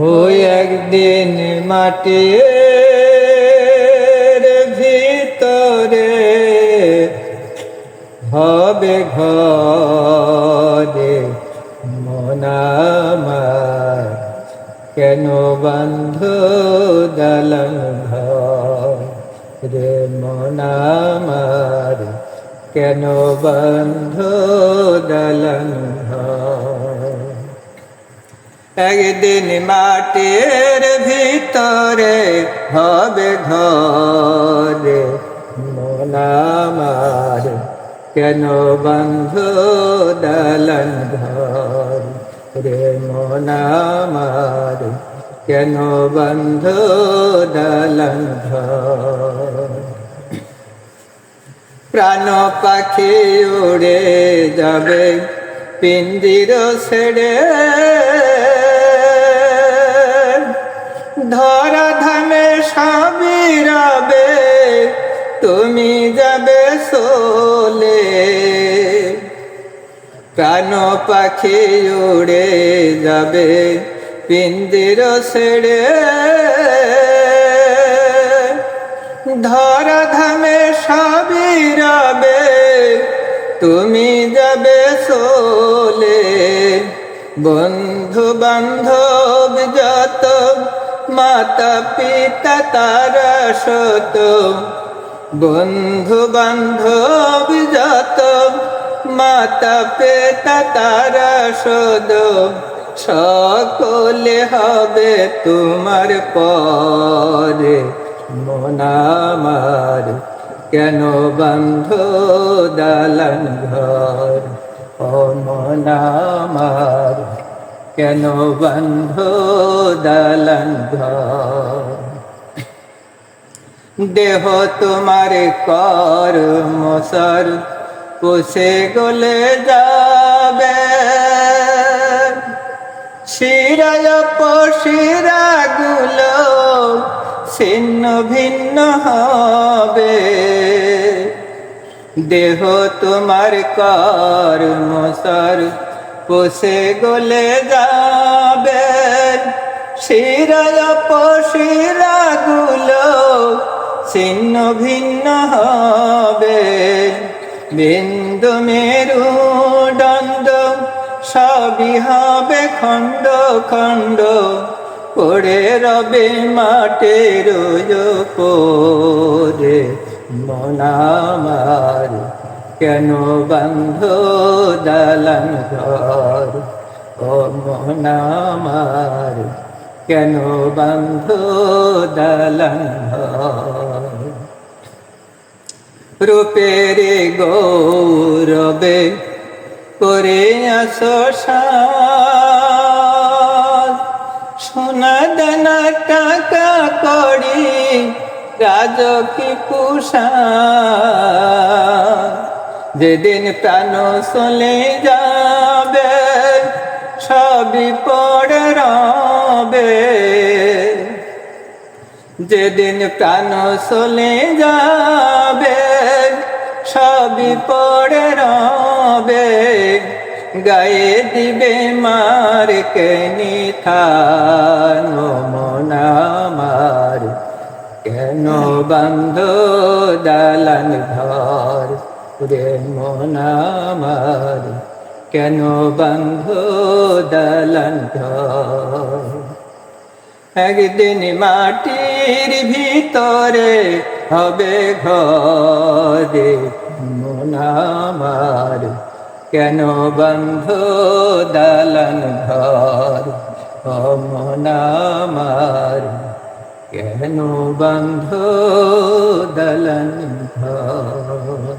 ওই একদিন মাটির ভিতরে হবে ঘরে মন আমার, কেন বান্ধ দালান ঘর রে মন আমার, কেন বান্ধ দালান ঘর। একদিন মাটির ভিতরে হবে ঘরে মন আমার, কেন বান্ধ দালান ঘর রে মন আমার, কেন বান্ধ দালান ঘর। প্রাণ পাখি উড়ে যাবে পিঞ্জির ছেড়ে, ধরা ধামে সবই রবে তুমি যাবে চলে। প্রাণ পাখি উড়ে যাবে পিঞ্জির ছেড়ে, ধরা ধামে সবই রবে তুমি যাবে চলে। বন্ধু বান্ধব যত মাতা পিতা তারা শত, বন্ধু বান্ধব যত মাতা পিতা তারা শত, সকলে হবে তোমার পরে মন আমার, কেন বান্ধ দালান ঘর ও মন আমার, কেন বান্ধ দালান ঘর। দেহ তোমার কর্মসার পুষে গলে যাবে, শিরায় পশিরা গুলো ছিন্ন ভিন্ন হবে। দেহ তোমার কর্মসার পুষে গলে যাবে, শিরায় পশিরা গুলো ছিন্ন ভিন্ন হবে। বিন্দু মেরু দণ্ড সবই হবে খণ্ড খণ্ড, পড়ে রবে মাটির উপরে মন আমার, কেন বান্ধ দালান ঘর ও মন আমার, কেন বান্ধ দালান ঘর। রূপের গৌরবে করে আসো সাজ, সোনা দানা টাকা কড়ি রাজকী পোশাক। যেদিন প্রাণ চলে যাবে সবই পড়ে রবে, যেদিন প্রাণ চলে যাবে সবই পড়ে রবে। গায়ে দিবে মার কেনি থান মন আমার, কেন বান্ধ দালান ঘর রে মন আমার, কেন বান্ধ দালান ঘর। একদিন মাটির ভিতরে হবে ঘরে মন আমার, কেন বান্ধ দালান ঘর ও মন আমার, কেন বান্ধ দালান ঘর।